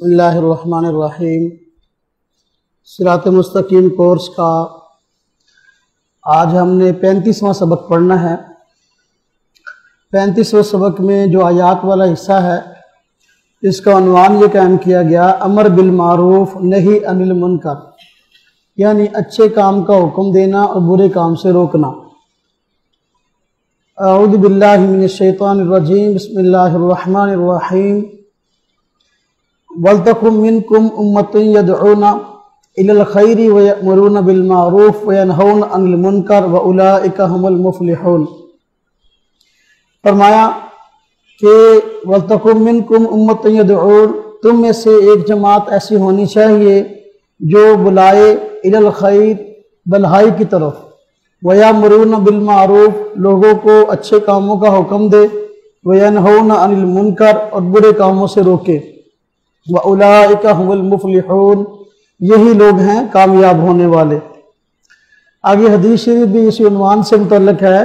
بسم اللہ الرحمن الرحیم۔ صراط مستقیم کورس کا آج ہم نے 35واں سبق پڑھنا ہے۔ 35ویں سبق میں جو آیات والا حصہ ہے اس کا عنوان یہ قائم کیا گیا امر بالمعروف نہی عن المنکر، یعنی اچھے کام کا حکم دینا اور برے کام سے روکنا۔ اعوذ باللہ من الشیطان الرجیم، بسم اللہ الرحمن الرحیم۔ وَلْتَكُن مِّنكُمْ أُمَّةٌ يَدْعُونَ إِلَى الْخَيْرِ وَيَأْمُرُونَ بِالْمَعْرُوفِ وَيَنْهَوْنَ عَنِ الْمُنكَرِ وَأُولَٰئِكَ هُمُ الْمُفْلِحُونَ۔ فرمایا کہ وَلْتَكُن مِّنكُمْ أُمَّةٌ يَدْعُونَ، تم میں سے ایک جماعت ایسی ہونی چاہیے جو بلائے إِلَى الْخَيْرِ بھلائی کی طرف، وَيَأْمُرُونَ بِالْمَعْرُوفِ لوگوں کو اچھے کاموں کا حکم دے، وَيَنْهَوْنَ عَنِ الْمُنكَرِ اور برے کاموں سے روکے، وَأُولَٰئِكَ هُمُ الْمُفْلِحُونَ یہی لوگ ہیں کامیاب ہونے والے۔ آگے حدیث شریف بھی اسی عنوان سے متعلق ہے۔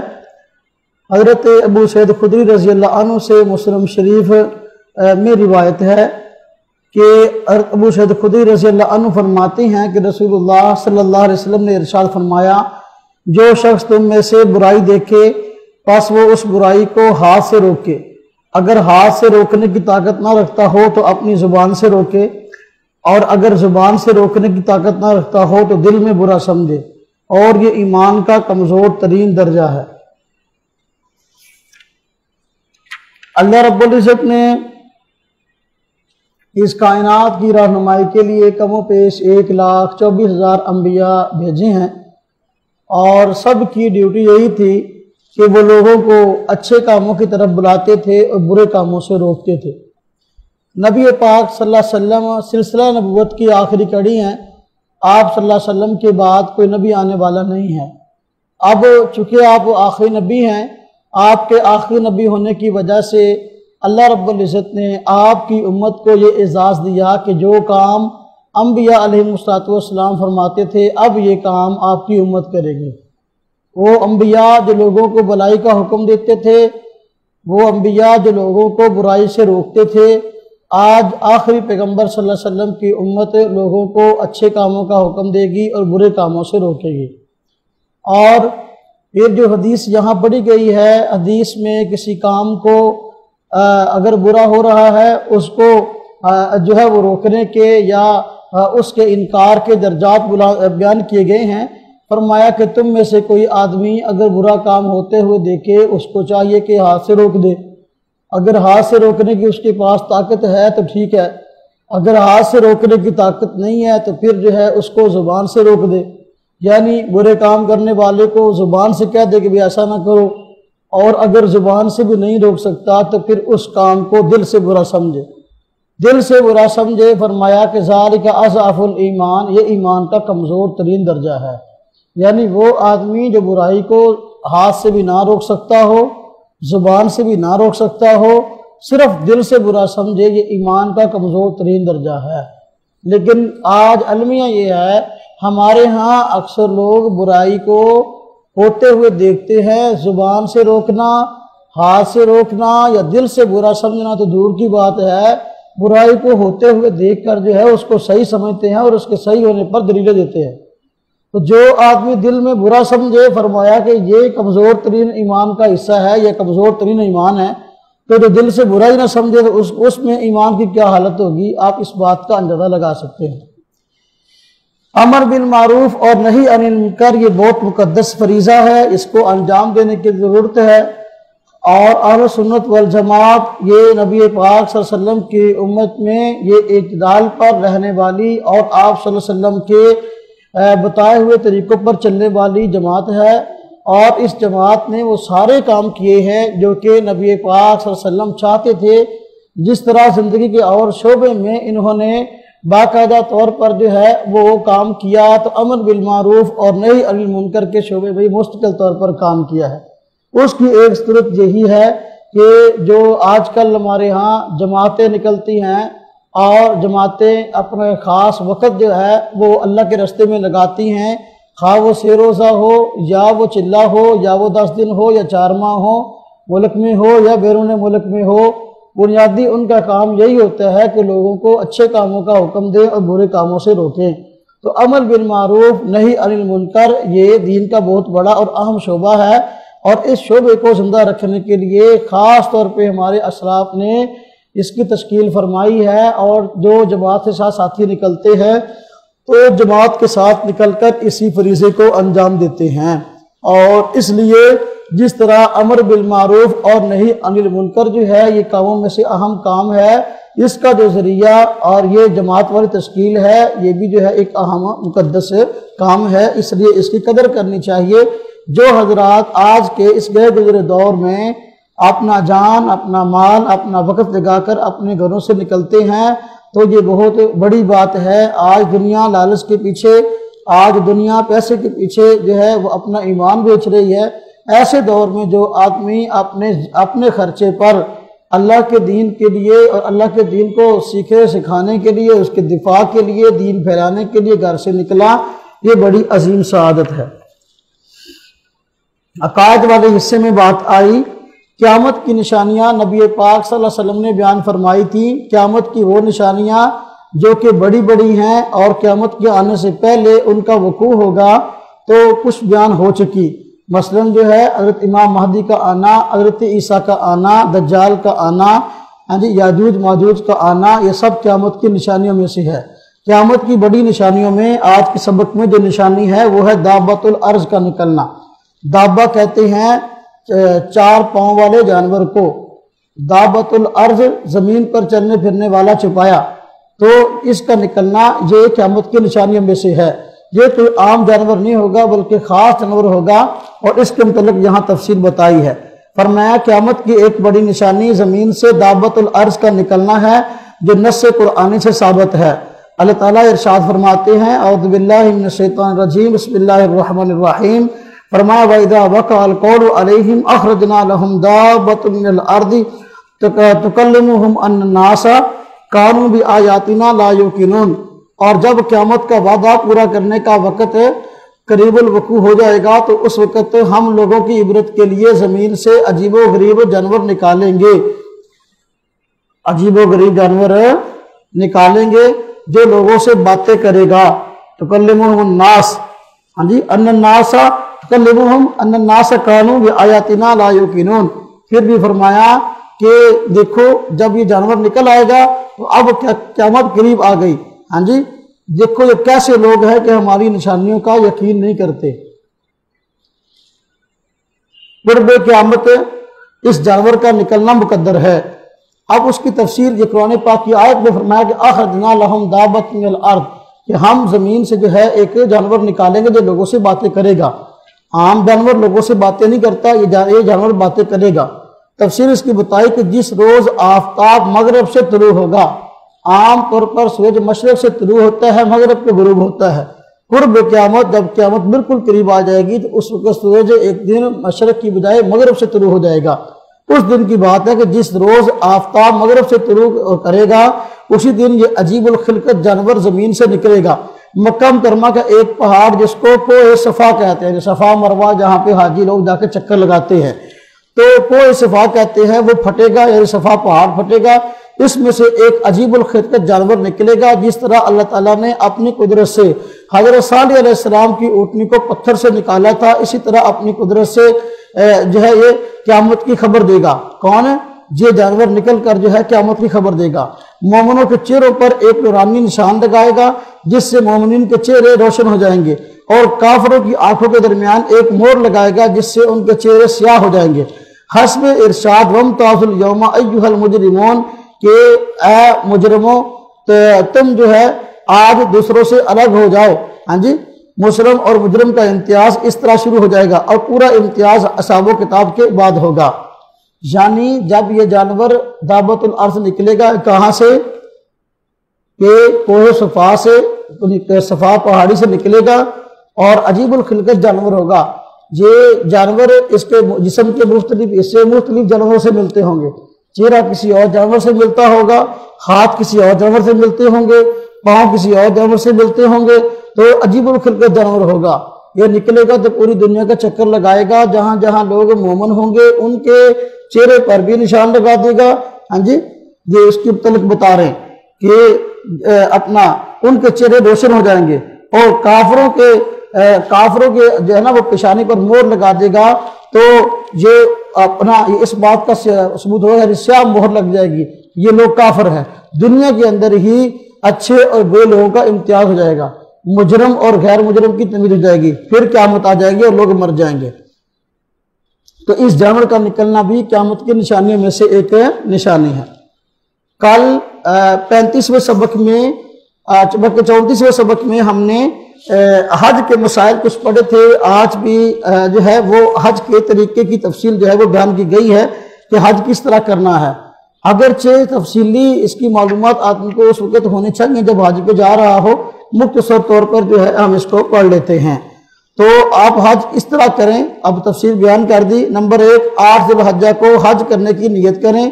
حضرت ابو سعید خدری رضی اللہ عنہ سے مسلم شریف میں روایت ہے کہ ابو سعید خدری رضی اللہ عنہ فرماتے ہیں کہ رسول اللہ صلی اللہ علیہ وسلم نے ارشاد فرمایا، جو شخص تم میں سے برائی دیکھے پس وہ اس برائی کو ہاتھ سے روکے، اگر ہاتھ سے روکنے کی طاقت نہ رکھتا ہو تو اپنی زبان سے روکے، اور اگر زبان سے روکنے کی طاقت نہ رکھتا ہو تو دل میں برا سمجھے، اور یہ ایمان کا کمزور ترین درجہ ہے۔ اللہ رب العزت نے اس کائنات کی رہنمائی کے لیے کم و بیش 1,24,000 انبیاء بھیجے ہیں، اور سب کی ڈیوٹی یہی تھی کہ وہ لوگوں کو اچھے کاموں کی طرف بلاتے تھے اور برے کاموں سے روکتے تھے۔ نبی پاک صلی اللہ علیہ وسلم سلسلہ نبوت کی آخری کڑی ہیں، آپ صلی اللہ علیہ وسلم کے بعد کوئی نبی آنے والا نہیں ہے۔ اب چونکہ آپ آخری نبی ہیں، آپ کے آخری نبی ہونے کی وجہ سے اللہ رب العزت نے آپ کی امت کو یہ اعزاز دیا کہ جو کام انبیاء علیہ السلام فرماتے تھے اب یہ کام آپ کی امت کرے گی۔ وہ انبیاء جو لوگوں کو بھلائی کا حکم دیتے تھے، وہ انبیاء جو لوگوں کو برائی سے روکتے تھے، آج آخری پیغمبر صلی اللہ علیہ وسلم کی امت لوگوں کو اچھے کاموں کا حکم دے گی اور برے کاموں سے روکے گی۔ اور یہ جو حدیث یہاں پڑھی گئی ہے، حدیث میں کسی کام کو اگر برا ہو رہا ہے اس کو جو ہے وہ روکنے کے یا اس کے انکار کے درجات بیان کیے گئے ہیں۔ فرمایا کہ تم میں سے کوئی آدمی اگر برا کام ہوتے ہوئے دیکھے اس کو چاہیے کہ ہاتھ سے روک دے، اگر ہاتھ سے روکنے کی اس کے پاس طاقت ہے تو ٹھیک ہے، اگر ہاتھ سے روکنے کی طاقت نہیں ہے تو پھر جو ہے اس کو زبان سے روک دے، یعنی برے کام کرنے والے کو زبان سے کہہ دے کہ بھی ایسا نہ کرو، اور اگر زبان سے بھی نہیں روک سکتا تو پھر اس کام کو دل سے برا سمجھے، دل سے برا سمجھے۔ فرمایا کہ ذالک اضعف الایمان، یہ ایمان کا کمزور ترین درجہ ہے، یعنی وہ آدمی جو برائی کو ہاتھ سے بھی نہ روک سکتا ہو، زبان سے بھی نہ روک سکتا ہو، صرف دل سے برا سمجھے، یہ ایمان کا کمزور ترین درجہ ہے۔ لیکن آج المیہ یہ ہے، ہمارے ہاں اکثر لوگ برائی کو ہوتے ہوئے دیکھتے ہیں، زبان سے روکنا، ہاتھ سے روکنا یا دل سے برا سمجھنا تو دور کی بات ہے، برائی کو ہوتے ہوئے دیکھ کر جو ہے اس کو صحیح سمجھتے ہیں اور اس کے صحیح ہونے پر دلیلیں دیتے ہیں۔ تو جو آدمی دل میں برا سمجھے، فرمایا کہ یہ کمزور ترین ایمان کا حصہ ہے، یہ کمزور ترین ایمان ہے، تو جو دل سے برا ہی نہ سمجھے تو اس میں ایمان کی کیا حالت ہوگی، آپ اس بات کا اندازہ لگا سکتے ہیں۔ امر بالمعروف اور نہی عن المنکر یہ بہت مقدس فریضہ ہے، اس کو انجام دینے کی ضرورت ہے، اور اہل سنت والجماعت یہ نبی پاک صلی اللہ علیہ وسلم کی امت میں یہ اعتدال پر رہنے والی اور آپ صلی اللہ علیہ وسلم کے بتائے ہوئے طریقوں پر چلنے والی جماعت ہے، اور اس جماعت نے وہ سارے کام کیے ہیں جو کہ نبی پاک صلی اللہ علیہ وسلم چاہتے تھے۔ جس طرح زندگی کے اور شعبے میں انہوں نے باقاعدہ طور پر جو ہے وہ کام کیا، تو امر بالمعروف اور نہی عن المنکر کے شعبے میں مستقل طور پر کام کیا ہے۔ اس کی ایک صورت یہی ہے کہ جو آج کل ہمارے ہاں جماعتیں نکلتی ہیں اور جماعتیں اپنا خاص وقت جو ہے وہ اللہ کے راستے میں لگاتی ہیں، خواہ وہ 6 روزہ ہو یا وہ چلہ ہو یا وہ 10 دن ہو یا 4 ماہ ہو، ملک میں ہو یا بیرون ملک میں ہو، بنیادی ان کا کام یہی ہوتا ہے کہ لوگوں کو اچھے کاموں کا حکم دیں اور برے کاموں سے روکیں۔ تو امر بالمعروف نہی عن المنکر یہ دین کا بہت بڑا اور اہم شعبہ ہے، اور اس شعبے کو زندہ رکھنے کے لیے خاص طور پہ ہمارے اسلاف نے اس کی تشکیل فرمائی ہے، اور جو جماعت کے ساتھ ساتھی نکلتے ہیں تو جماعت کے ساتھ نکل کر اسی فریضے کو انجام دیتے ہیں۔ اور اس لیے جس طرح امر بالمعروف اور نہی عن المنکر جو ہے یہ کاموں میں سے اہم کام ہے، اس کا جو ذریعہ اور یہ جماعت والی تشکیل ہے یہ بھی جو ہے ایک اہم مقدس کام ہے، اس لیے اس کی قدر کرنی چاہیے۔ جو حضرات آج کے اس گئے گزرے دور میں اپنا جان، اپنا مال، اپنا وقت لگا کر اپنے گھروں سے نکلتے ہیں تو یہ بہت بڑی بات ہے۔ آج دنیا لالچ کے پیچھے، آج دنیا پیسے کے پیچھے جو ہے وہ اپنا ایمان بیچ رہی ہے۔ ایسے دور میں جو آدمی اپنے خرچے پر اللہ کے دین کے لیے اور اللہ کے دین کو سیکھے سکھانے کے لیے، اس کے دفاع کے لیے، دین پھیلانے کے لیے گھر سے نکلا، یہ بڑی عظیم سعادت ہے۔ عقائد والے حصے میں بات آئی، قیامت کی نشانیاں نبی پاک صلی اللہ علیہ وسلم نے بیان فرمائی تھیں۔ قیامت کی وہ نشانیاں جو کہ بڑی بڑی ہیں اور قیامت کے آنے سے پہلے ان کا وقوع ہوگا تو کچھ بیان ہو چکی، مثلاً جو ہے حضرت امام مہدی کا آنا، حضرت عیسیٰ کا آنا، دجال کا آنا، یاجوج ماجوج کا آنا، یہ سب قیامت کی نشانیوں میں سے ہے۔ قیامت کی بڑی نشانیوں میں آج کے سبق میں جو نشانی ہے وہ ہے دابۃ الارض کا نکلنا۔ دابہ کہتے ہیں 4 پاؤں والے جانور کو، دابۃ الارض زمین پر چلنے پھرنے والا چپایا، تو اس کا نکلنا یہ قیامت کی نشانیوں میں سے ہے۔ یہ کوئی عام جانور نہیں ہوگا بلکہ خاص جانور ہوگا، اور اس کے متعلق یہاں تفصیل بتائی ہے۔ فرمایا قیامت کی ایک بڑی نشانی زمین سے دابۃ الارض کا نکلنا ہے جو نص قرآنی سے ثابت ہے۔ اللہ تعالیٰ ارشاد فرماتے ہیں اعوذ باللہ من الشیطان الرجیم بسم اللہ الرحمن الرحیم، فرمایا وَإِذَا وَقَعَ الْقَوْلُ عَلَيْهِمْ أَخْرَجْنَا لَهُمْ دَابَّةً مِّنَ الْأَرْضِ تُكَلِّمُهُمْ أَنَّ النَّاسَ كَانُوا بِآيَاتِنَا لَا يُوقِنُونَ، اور جب قیامت کا وعدہ پورا کرنے کا وقت قریب الوقوع ہو جائے گا تو اس وقت ہم لوگوں کی عبرت کے لیے زمین سے عجیب و غریب جانور نکالیں گے، عجیب و غریب جانور نکالیں گے جو لوگوں سے باتیں کرے گا۔ تُكَلِّمُهُمُ النَّاسَ، ہاں جی، أَنَّ النَّاسَ تُكَلِّمُهُمْ أَنَّ النَّاسَ كَانُوا بِآيَاتِنَا لَا يُوقِنُونَ۔ پھر بھی فرمایا کہ دیکھو جب یہ جانور نکل آئے گا تو اب قیامت قریب آ گئی، ہاں جی، دیکھو یہ کیسے لوگ ہیں کہ ہماری نشانیوں کا یقین نہیں کرتے۔ قرب قیامت اس جانور کا نکلنا مقدر ہے۔ اب اس کی تفسیر یہ قرآن پاک کی آیت میں فرمایا کہ اخرجنا لہم دابۃ من الارض، کہ ہم زمین سے جو ہے ایک جانور نکالیں گے جو لوگوں سے باتیں کرے گا۔ عام جانور لوگوں سے باتیں نہیں کرتا، یہ جانور باتیں کرے گا۔ تفسیر اس کی بتائی کہ جس روز آفتاب مغرب سے طلوع ہوگا، عام طور پر سورج مشرق سے طلوع ہوتا ہے، مغرب کو غروب ہوتا ہے۔ قرب قیامت جب قیامت بالکل قریب آ جائے گی تو اس وقت سورج ایک دن مشرق کی بجائے مغرب سے طلوع ہو جائے گا۔ اس دن کی بات ہے کہ جس روز آفتاب مغرب سے طلوع کرے گا اسی دن یہ عجیب الخلقت جانور زمین سے نکلے گا۔ مکہ مکرمہ کا ایک پہاڑ جس کو کوہ صفا کہتے ہیں، صفا مروہ جہاں پہ حاجی لوگ جا کے چکر لگاتے ہیں، تو کوہ صفا کہتے ہیں، وہ پھٹے گا، یعنی صفا پہاڑ پھٹے گا، اس میں سے ایک عجیب الخلقت جانور نکلے گا۔ جس طرح اللہ تعالیٰ نے اپنی قدرت سے حضرت صالح علیہ السلام کی اونٹنی کو پتھر سے نکالا تھا، اسی طرح اپنی قدرت سے جو ہے یہ قیامت کی خبر دے گا۔ کون ہے؟ یہ جانور نکل کر جو ہے قیامت کی خبر دے گا۔ مومنوں کے چہروں پر ایک نورانی نشان لگائے گا جس سے مومنین کے چہرے روشن ہو جائیں گے، اور کافروں کی آنکھوں کے درمیان ایک مور لگائے گا جس سے ان کے چہرے سیاہ ہو جائیں گے۔ حسب ارشاد وَامْتَازُوا الْيَوْمَ أَيُّهَا الْمُجْرِمُونَ، کہ اے مجرموں تم جو ہے آج دوسروں سے الگ ہو جاؤ۔ ہاں جی، مسلم اور مجرم کا امتیاز اس طرح شروع ہو جائے گا، اور پورا امتیاز اصحاب و کتاب کے بعد ہوگا۔ یعنی جب یہ جانور دابۃ الارض نکلے گا کہاں سے؟ کہ کوہ صفا سے، صفا پہاڑی سے نکلے گا، اور عجیب الخلقت جانور ہوگا۔ یہ جانور اس کے جسم کے مختلف حصے مختلف جانوروں سے ملتے ہوں گے، چہرہ کسی اور جانور سے ملتا ہوگا، ہاتھ کسی اور جانور سے ملتے ہوں گے، پاؤں کسی اور جانور سے ملتے ہوں گے، تو عجیب الخلقت جانور ہوگا۔ یہ نکلے گا تو پوری دنیا کا چکر لگائے گا، جہاں جہاں لوگ مومن ہوں گے ان کے چہرے پر بھی نشان لگا دے گا، ہاں جی یہ اس کے متعلق بتا رہے ہیں کہ اپنا ان کے چہرے روشن ہو جائیں گے اور کافروں کے جو ہے نا وہ پیشانی پر مور لگا دے گا تو یہ اپنا اس بات کا ثبوت ہوگا سیاہ مہر لگ جائے گی، یہ لوگ کافر ہیں۔ دنیا کے اندر ہی اچھے اور برے لوگوں کا امتیاز ہو جائے گا، مجرم اور غیر مجرم کی تمیز ہو جائے گی، پھر قیامت آ جائے گی اور لوگ مر جائیں گے۔ تو اس جانور کا نکلنا بھی قیامت کی نشانیوں میں سے ایک نشانی ہے۔ کل 35ویں سبق میں 34ویں سبق میں ہم نے حج کے مسائل کچھ پڑھے تھے۔ آج بھی جو ہے وہ حج کے طریقے کی تفصیل جو ہے وہ بیان کی گئی ہے کہ حج کس طرح کرنا ہے۔ اگرچہ تفصیلی اس کی معلومات آدمی کو اس وقت ہونی چاہیے جب حج پہ جا رہا ہو، مختصر طور پر جو ہے ہم اس کو پڑھ لیتے ہیں۔ تو آپ حج اس طرح کریں، اب تفصیل بیان کر دی۔ نمبر 1، 8 ذی الحجہ کو حج کرنے کی نیت کریں۔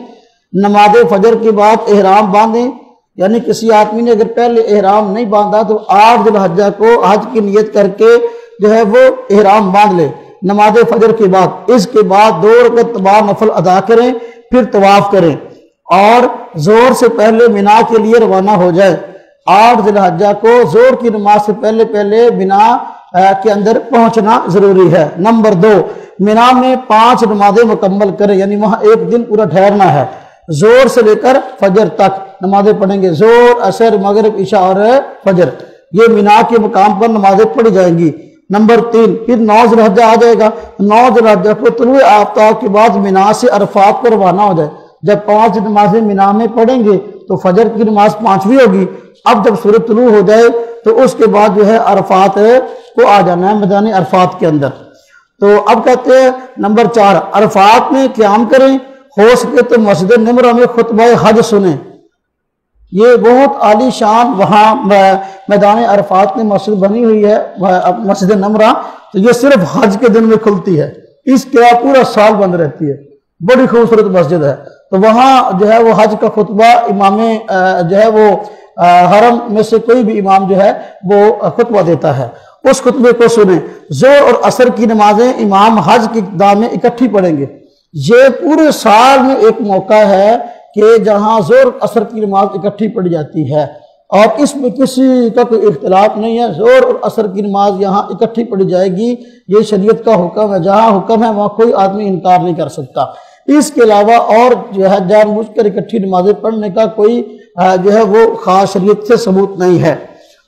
نماز فجر کے بعد احرام باندھیں، یعنی کسی آدمی نے اگر پہلے احرام نہیں باندھا تو 8 ذی الحجہ کو حج کی نیت کر کے جو ہے وہ احرام باندھ لے نماز فجر کے بعد۔ اس کے بعد 2 رکعت تبع نفل ادا کریں، پھر طواف کریں اور زور سے پہلے مینا کے لیے روانہ ہو جائے۔ 8 ذی الحجہ کو زور کی نماز سے پہلے مینا کے اندر پہنچنا ضروری ہے۔ نمبر 2، مینا میں 5 نمازیں مکمل کریں، یعنی وہاں ایک دن پورا ٹھہرنا ہے۔ زور سے لے کر فجر تک نمازیں پڑھیں گے، زور، عصر، مغرب، عشاء اور فجر، یہ مینا کے مقام پر نمازیں پڑھی جائیں گی۔ نمبر 3، پھر 9 ذی الحجہ آ جائے گا۔ 9 ذی الحجہ کو طلوع آفتاب کے بعد مینا سے عرفات پر روانہ ہو جائے۔ جب 5 نمازیں مینا میں پڑھیں گے تو فجر کی نماز 5ویں ہوگی۔ اب جب سورج طلوع ہو جائے تو اس کے بعد جو ہے عرفات کو آ جانا ہے میدان عرفات کے اندر۔ تو اب کہتے ہیں نمبر 4، عرفات میں قیام کریں، ہو سکے تو مسجد نمرہ میں خطبہ حج سنیں۔ یہ بہت عالی شان وہاں میدان عرفات میں مسجد بنی ہوئی ہے، مسجد نمرہ، تو یہ صرف حج کے دن میں کھلتی ہے، اس کے بعد پورا سال بند رہتی ہے، بڑی خوبصورت مسجد ہے۔ تو وہاں جو ہے وہ حج کا خطبہ امام جو ہے وہ حرم میں سے کوئی بھی امام جو ہے وہ خطبہ دیتا ہے، اس خطبے کو سنیں۔ زور اور عصر کی نمازیں امام حج کی اقدام میں اکٹھی پڑھیں گے۔ یہ پورے سال میں ایک موقع ہے کہ جہاں زور عصر کی نماز اکٹھی پڑھی جاتی ہے اور اس میں کسی کا کوئی اختلاف نہیں ہے، زور اور عصر کی نماز یہاں اکٹھی پڑھی جائے گی، یہ شریعت کا حکم ہے، جہاں حکم ہے وہاں کوئی آدمی انکار نہیں کر سکتا۔ اس کے علاوہ اور جو ہے جان بوجھ کر اکٹھی نمازیں پڑھنے کا کوئی جو ہے وہ خاص شریعت سے ثبوت نہیں ہے۔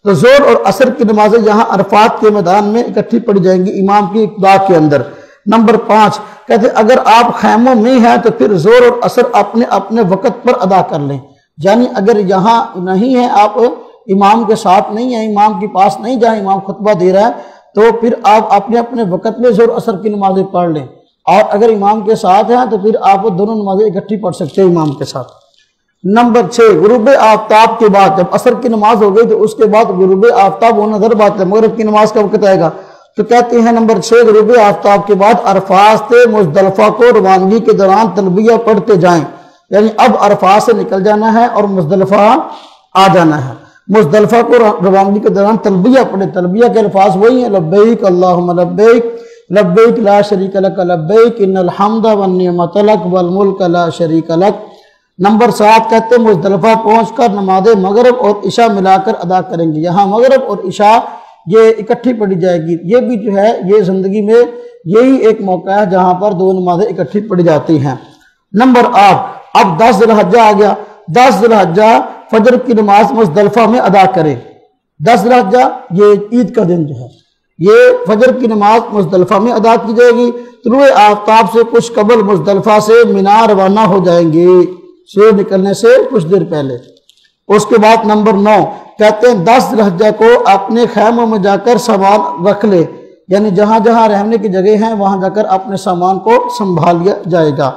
تو زور اور عصر کی نمازیں یہاں عرفات کے میدان میں اکٹھی پڑھی جائیں گی امام کی اقتدا کے اندر۔ نمبر 5، کہتے ہیں اگر آپ خیموں میں ہیں تو پھر زور اور عصر اپنے اپنے وقت پر ادا کر لیں، یعنی اگر یہاں نہیں ہیں، آپ امام کے ساتھ نہیں ہیں، امام کے پاس نہیں جہاں امام خطبہ دے رہا ہے، تو پھر آپ اپنے اپنے وقت میں زور عصر کی نمازیں پڑھ لیں، اور اگر امام کے ساتھ ہیں تو پھر آپ دونوں نمازیں اکٹھی پڑھ سکتے ہیں امام کے ساتھ۔ نمبر 6، غروب آفتاب کے بعد، جب عصر کی نماز ہو گئی تو اس کے بعد غروب آفتاب ہونا ضرور بات ہے، مغرب کی نماز کا وقت آئے گا، تو کہتے ہیں نمبر 6، غروب آفتاب کے بعد عرفات سے مزدلفہ کو روانگی کے دوران تلبیہ پڑھتے جائیں، یعنی اب عرفات سے نکل جانا ہے اور مزدلفہ آ جانا ہے۔ مزدلفہ کو روانگی کے دوران تلبیہ پڑھیں، تلبیہ کے الفاظ وہی ہیں، لبیک اللہم لبیک، لبیک لا شریک لک لبیک، ان الحمد والنعمت لک والملک لا شریک لک۔ نمبر 7، کہتے ہیں مزدلفہ پہنچ کر نماز مغرب اور عشاء ملا کر ادا کریں گے، یہاں مغرب اور عشاء یہ اکٹھی پڑھی جائے گی۔ یہ بھی جو ہے یہ زندگی میں یہی ایک موقع ہے جہاں پر دو نمازیں اکٹھی پڑھی جاتی ہیں۔ نمبر 8، اب 10 ذی الحجہ آ گیا۔ 10 ذی الحجہ فجر کی نماز مزدلفہ میں ادا کریں۔ 10 ذی الحجہ یہ عید کا دن جو ہے، یہ فجر کی نماز مزدلفہ میں ادا کی جائے گی۔ طلوع آفتاب سے کچھ قبل مزدلفہ سے مینا روانہ ہو جائیں گے، سورج نکلنے سے کچھ دیر پہلے۔ اس کے بعد نمبر 9، کہتے ہیں 10 ذی الحجہ کو اپنے خیموں میں جا کر سامان رکھ لے، یعنی جہاں جہاں رہنے کی جگہ ہیں وہاں جا کر اپنے سامان کو سنبھال لیا جائے گا۔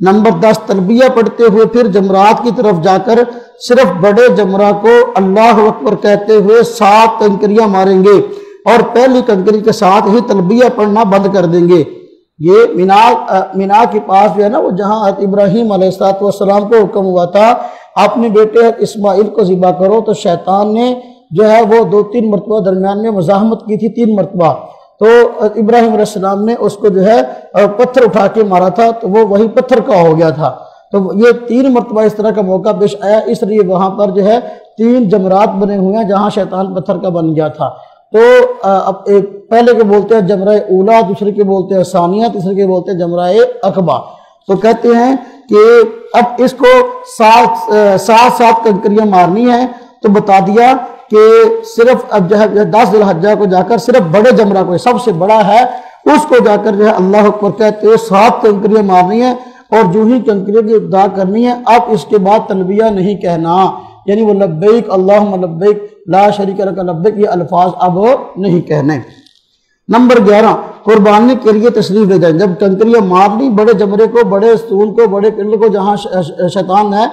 نمبر 10، تلبیہ پڑھتے ہوئے پھر جمرات کی طرف جا کر صرف بڑے جمرہ کو اللہ اکبر کہتے ہوئے 7 کنکریاں ماریں گے اور پہلی کنکری کے ساتھ ہی تلبیہ پڑھنا بند کر دیں گے۔ یہ مینا کے پاس جو ہے نا وہ جہاں حضرت ابراہیم علیہ السلام کو حکم ہوا تھا اپنے بیٹے اسماعیل کو ذبح کرو، تو شیطان نے جو ہے وہ 2-3 مرتبہ درمیان میں مزاحمت کی تھی، 3 مرتبہ، تو ابراہیم علیہ السلام نے اس کو جو ہے پتھر اٹھا کے مارا تھا، تو وہ وہی پتھر کا ہو گیا تھا۔ تو یہ 3 مرتبہ اس طرح کا موقع پیش آیا، اس لیے وہاں پر جو ہے 3 جمرات بنے ہوئے ہیں جہاں شیطان پتھر کا بن گیا تھا۔ تو اب ایک پہلے کے بولتے ہیں جمرہ اولا، دوسرے کے بولتے ہیں ثانیہ، تیسرے کے بولتے ہیں جمرہ عقبہ۔ تو کہتے ہیں کہ اب اس کو 7 کنکریاں مارنی ہیں، تو بتا دیا کہ صرف اب جو ہے 10 ذی الحجہ کو جا کر صرف بڑے جمرہ کو، سب سے بڑا ہے اس کو جا کر جو ہے اللہ اکبر کہتے ہیں 7 کنکریاں مارنی ہیں، اور جو ہی کنکریوں کی ابتدا کرنی ہے اب اس کے بعد تلبیہ نہیں کہنا، یعنی وہ لبیک اللہم لبیک لا شریک لک لبیک یہ الفاظ اب نہیں کہنے۔ نمبر 11 قربانی کے لیے تشریف لے جائیں۔ جب کنکریاں مار لی بڑے جمرے کو، بڑے ستون کو، بڑے پلڑ کو جہاں شیطان ہے،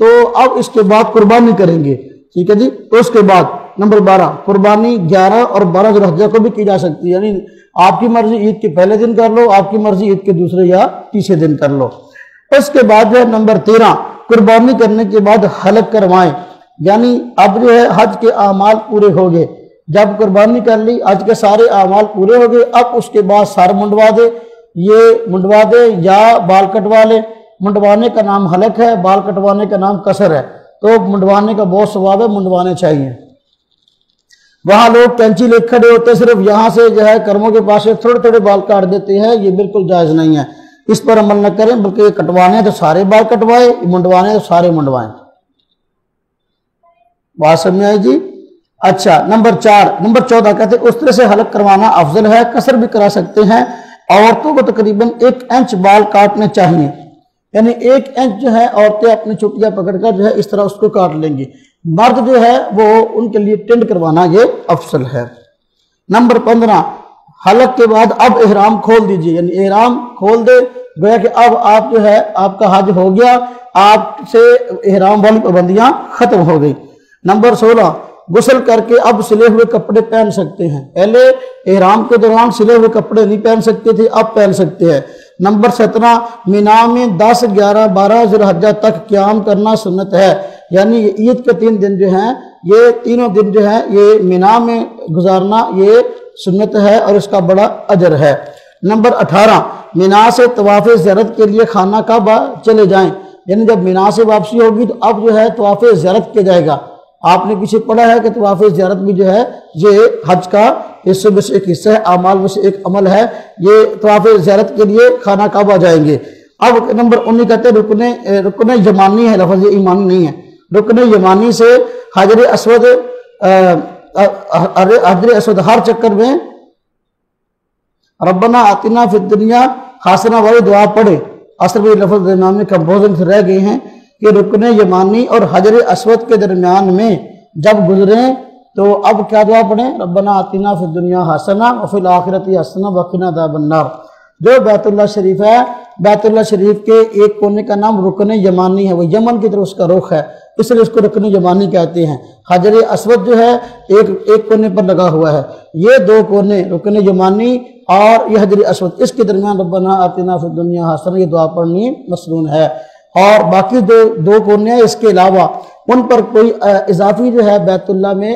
تو اب اس کے بعد قربانی کریں گے، ٹھیک ہے جی۔ اس کے بعد نمبر 12 قربانی 11 اور 12 ذی الحجہ کو بھی کی جا سکتی ہے، یعنی آپ کی مرضی عید کے پہلے دن کر لو، آپ کی مرضی عید کے دوسرے یا تیسرے دن کر لو۔ اس کے بعد جو ہے نمبر 13 قربانی کرنے کے بعد حلق کروائیں، یعنی اب جو ہے حج کے اعمال پورے ہو گئے، جب قربانی کر لی حج کے سارے اعمال پورے ہو گئے، اب اس کے بعد سر منڈوا دے، یہ منڈوا دے یا بال کٹوا لے۔ منڈوانے کا نام حلق ہے، بال کٹوانے کا نام قصر ہے، تو منڈوانے کا بہت ثواب ہے، منڈوانے چاہیے۔ وہاں لوگ کینچی لے کھڑے ہوتے ہیں، صرف یہاں سے جو ہے کرموں کے پاس سے تھوڑے تھوڑے بال کاٹ دیتے ہیں، یہ بالکل جائز نہیں ہے، اس پر عمل نہ کریں، بلکہ یہ کٹوانے ہیں تو سارے بال کٹوائے، منڈوانے ہیں تو سارے منڈوائیں۔ بات سمجھ آئی جی؟ اچھا نمبر 14 کہتے ہیں اس طرح سے حلق کروانا افضل ہے، قصر بھی کرا سکتے ہیں۔ عورتوں کو تقریباً 1 انچ بال کاٹنے چاہیے، یعنی 1 انچ جو ہے عورتیں اپنی چٹیاں پکڑ کر جو ہے اس طرح اس کو کاٹ لیں گی۔ مرد جو ہے وہ ان کے لیے ٹنڈ کروانا یہ افضل ہے۔ نمبر 15 حلق کے بعد اب احرام کھول دیجئے، یعنی احرام کھول دے، گویا کہ اب آپ جو ہے آپ کا حج ہو گیا، آپ سے احرام والی پابندیاں ختم ہو گئی۔ نمبر 16 غسل کر کے اب سلے ہوئے کپڑے پہن سکتے ہیں، پہلے احرام کے دوران سلے ہوئے کپڑے نہیں پہن سکتے تھے، اب پہن سکتے ہیں۔ نمبر 17 مینا میں 10 11 12 ذی الحجہ تک قیام کرنا سنت ہے، یعنی عید کے 3 دن جو ہیں یہ تینوں دن جو ہے یہ مینا میں گزارنا یہ سنت ہے اور اس کا بڑا اجر ہے۔ نمبر 18 مینا سے طواف زیارت کے لیے خانہ کعبہ چلے جائیں، یعنی جب مینا سے واپسی ہوگی تو اب جو ہے طواف زیارت کیا جائے گا۔ آپ نے پیچھے پڑھا ہے کہ طواف زیارت بھی جو ہے یہ حج کا حصے میں سے ایک حصہ ہے، اعمال میں سے ایک عمل ہے، یہ طواف زیارت کے لیے خانہ کعبہ جائیں گے۔ اب نمبر 19 کہتے ہیں رکن یمانی ہے، لفظ ایمانی نہیں ہے، رکن یمانی سے حجر اسود ہر چکر میں ربنا آتنا فی الدنیا حسنہ والی دعا پڑھے۔ اصل میں لفظ درمیان میں کمپوزنگ سے رہ گئے ہیں کہ رکن یمانی اور حجر اسود کے درمیان میں جب گزریں تو اب کیا دعا پڑھیں؟ ربنا آتنا فی الدنیا حسنہ وفی الآخرۃ حسنہ وقنا عذاب النار۔ جو بیت اللہ شریف ہے، بیت اللہ شریف کے ایک کونے کا نام رکن یمانی ہے، وہ یمن کی طرف اس کا رخ ہے، اس لیے اس کو رکن یمانی کہتے ہیں۔ حجر اسود جو ہے ایک کونے پر لگا ہوا ہے، یہ 2 کونے رکن یمانی اور یہ حجر اسود، اس کے درمیان ربنا آتنا فی الدنیا حسنہ یہ دعا پڑھنی مسنون ہے۔ اور باقی 2 کونے ہیں اس کے علاوہ ان پر کوئی اضافی جو ہے بیت اللہ میں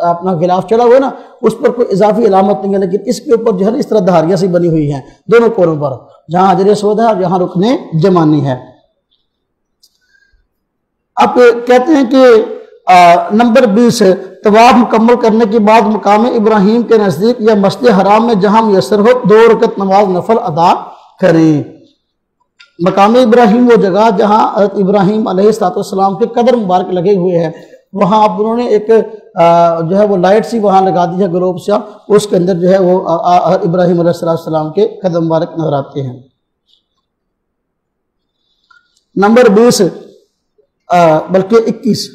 اپنا غلاف چڑھا ہوا ہے نا، اس پر کوئی اضافی علامت نہیں ہے، لیکن اس کے اوپر جو ہے اس طرح دھاریاں سی بنی ہوئی ہیں دونوں کونوں پر، جہاں حجر اسود ہے اور جہاں رکن یمانی ہے۔ اب کہتے ہیں کہ نمبر 20 طواف مکمل کرنے کے بعد مقام ابراہیم کے نزدیک یا مسجد حرام میں جہاں میسر ہو 2 رکعت نماز نفل ادا کریں۔ مقام ابراہیم وہ جگہ جہاں حضرت ابراہیم علیہ السلام کے قدر مبارک لگے ہوئے ہیں، وہاں اب انہوں نے ایک جو ہے وہ لائٹ سی وہاں لگا دی ہے گلوب سے، اس کے اندر جو ہے وہ ابراہیم علیہ السلام کے قدم مبارک نظر آتے ہیں۔ نمبر 20 بلکہ 21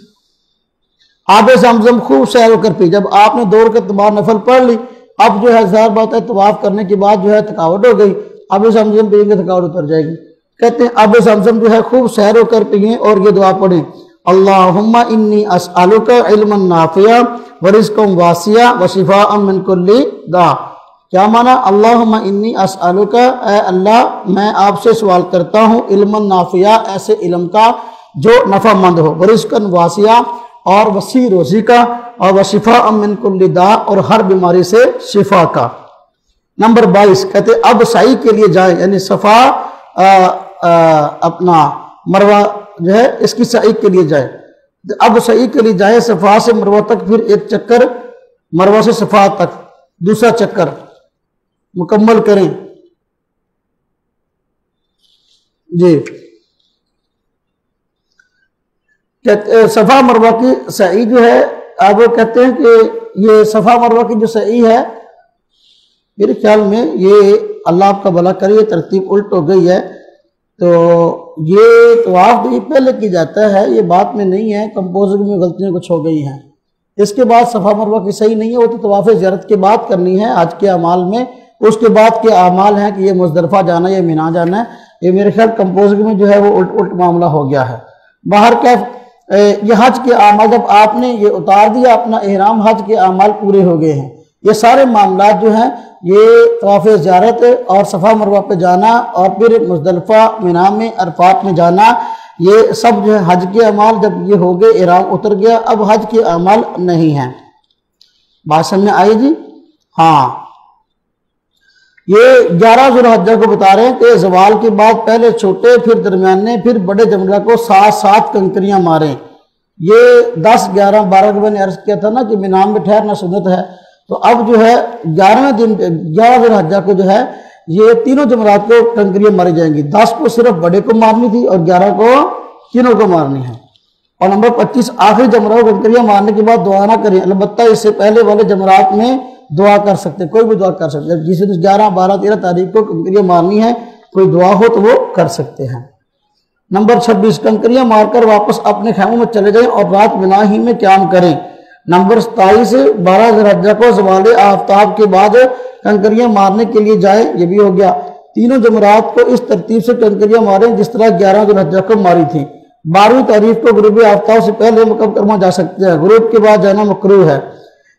آب زمزم خوب سیر و کر پی۔ جب آپ نے 2 رکعت نماز نفل پڑھ لی، اب جو ہے ظاہر بات ہے طواف کرنے کے بعد جو ہے تھکاوٹ ہو گئی، آب زمزم پئیں گے تھکاوٹ اتر جائے گی۔ کہتے ہیں آب زمزم جو ہے خوب سیر و کر پئیں اور یہ دعا پڑھیں، اللہم انی اسألک علما نافعا ورزقا واسعا وشفاء من کل داء۔ کیا معنی؟ اللہم انی اسألک، اے اللہ میں آپ سے سوال کرتا ہوں، علما نافعا ایسے علم کا جو نفع مند ہو، ورزقا واسعا اور وسیع روزی کا، اور وشفاء من کل داء اور ہر بیماری سے شفا کا۔ نمبر 22 کہتے اب سعی کے لیے جائیں، یعنی صفا اپنا مروہ جو ہے اس کی سعی کے لیے جائے. اب سعی کے لیے جائے صفا سے مروہ تک، پھر ایک چکر مروہ سے صفا تک، دوسرا چکر مکمل کریں. جی صفا مروہ کی سعی جو ہے، آپ وہ کہتے ہیں کہ یہ صفا مروہ کی جو سعی ہے، میرے خیال میں یہ اللہ آپ کا بھلا کرے یہ ترتیب الٹ ہو گئی ہے. تو یہ طواف بھی پہلے کی جاتا ہے، یہ بات میں نہیں ہے، کمپوزنگ میں غلطیاں کچھ ہو گئی ہیں. اس کے بعد صفا مروہ کی صحیح نہیں ہے، وہ تو طواف زیارت کے بعد کرنی ہے حج کے اعمال میں. اس کے بعد کے اعمال ہیں کہ یہ مزدلفہ جانا ہے، یہ مینا جانا ہے. یہ میرے خیال کمپوزنگ میں جو ہے وہ الٹ معاملہ ہو گیا ہے. باہر کیف یہ حج کے اعمال جب آپ نے یہ اتار دیا اپنا احرام، حج کے اعمال پورے ہو گئے ہیں. یہ سارے معاملات جو ہیں یہ طواف زیارت اور صفا مروہ پہ جانا اور پھر مزدلفہ مینا میں عرفات میں جانا، یہ سب جو ہے حج کے اعمال جب یہ ہو گئے، احرام اتر گیا، اب حج کے اعمال نہیں ہیں. بات سمجھ میں آئی جی؟ ہاں یہ 11 ذوالحجہ کو بتا رہے ہیں کہ زوال کے بعد پہلے چھوٹے پھر درمیانے پھر بڑے جمرہ کو 7 کنکریاں ماریں. یہ 10 11 12 کے میں نے عرض کیا تھا نا کہ مینا میں ٹھہرنا سنت ہے. تو اب جو ہے 11 ذوالحجہ کو جو ہے یہ تینوں جمرات کو کنکریاں ماری جائیں گی. 10 کو صرف بڑے کو مارنی تھی اور 11 کو تینوں کو مارنی ہے. اور نمبر 25 آخری جمرہ کو کنکریاں مارنے کے بعد دعا نہ کریں، البتہ اس سے پہلے والے جمرات میں دعا کر سکتے، کوئی بھی دعا کر سکتے. جس دن 11 12 13 تاریخ کو کنکریاں مارنی ہے، کوئی دعا ہو تو وہ کر سکتے ہیں. نمبر 26 کنکریاں مار کر واپس اپنے خیموں میں چلے جائیں اور رات بنا ہی میں قیام کریں. نمبر 27 12 ذوالحجہ کو زوال آفتاب کے بعد کنکریاں مارنے کے لیے جائیں، یہ بھی ہو گیا. تینوں جمرات کو اس ترتیب سے کنکریاں ماریں جس طرح 11 ذوالحجہ کو ماری تھی. 12ویں تاریخ کو غروب آفتاب سے پہلے مکمل کرنا جا سکتے ہیں، غروب کے بعد جانا مکروہ ہے.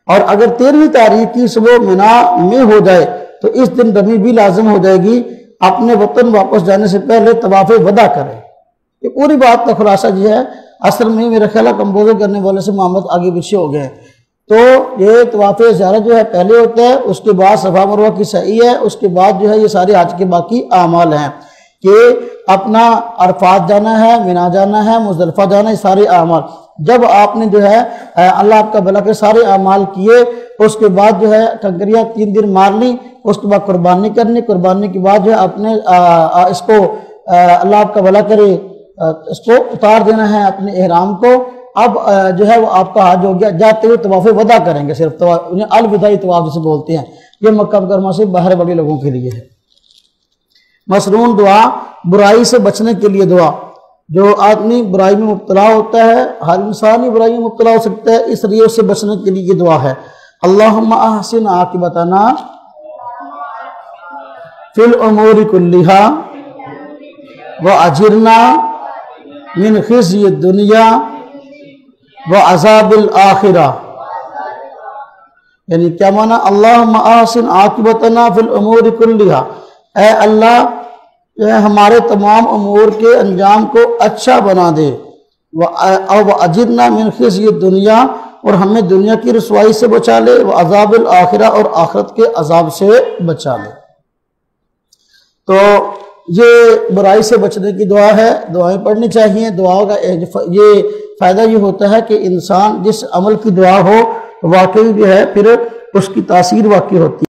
اور اگر 13ویں تاریخ کی صبح مینا میں ہو جائے تو اس دن رمی بھی لازم ہو جائے گی. اپنے وطن واپس جانے سے پہلے طواف وداع کریں. یہ پوری بات کا خلاصہ جو ہے اصل میں میرا خیال ہے کمپوزر کرنے والے سے معاملات آگے پیچھے ہو گئے. تو یہ طواف زیارت جو ہے پہلے ہوتا ہے، اس کے بعد صفا مروہ کی سعی ہے، اس کے بعد جو ہے یہ سارے حج کے باقی اعمال ہیں کہ اپنا عرفات جانا ہے، مینا جانا ہے، مزدلفہ جانا ہے، یہ سارے اعمال. جب آپ نے جو ہے اللہ آپ کا بھلا کے سارے اعمال کیے، اس کے بعد جو ہے کنکریاں 3 دن مار لی، اس کے بعد قربانی کرنی، قربانی کے بعد جو ہے اپنے اس کو اللہ آپ کا بھلا کرے اس کو اتار دینا ہے اپنے احرام کو. اب جو ہے وہ آپ کا حج ہو گیا. جاتے ہوئے طواف وداع کریں گے، صرف انہیں الوداعی طواف جسے بولتے ہیں. یہ مکہ مکرمہ سے باہر بڑے لوگوں کے لیے ہے. مسنون دعا برائی سے بچنے کے لیے دعا. جو آدمی برائی میں مبتلا ہوتا ہے، ہر انسان ہی برائی میں مبتلا ہو سکتا ہے، اس لیے اس سے بچنے کے لیے یہ دعا ہے. اللہم احسن عاقبتنا فی الامور کلہا واجرنا من خزی الدنیا وعذاب الآخرہ. یعنی کیا معنی؟ اللہم احسن عاقبتنا فی الامور کلہا، اے اللہ ہمارے تمام امور کے انجام کو اچھا بنا دے. وَأَجِرْنَا مِنْ خِزْيِ الدُّنْيَا، اور ہمیں دنیا کی رسوائی سے بچا لے، وَعَذَابِ الْآخِرَةِ، اور آخرت کے عذاب سے بچا لے. تو یہ برائی سے بچنے کی دعا ہے، دعائیں پڑھنی چاہیے. دعاؤں کا یہ فائدہ یہ ہوتا ہے کہ انسان جس عمل کی دعا ہو واقعی جو ہے پھر اس کی تاثیر واقع ہوتی ہے.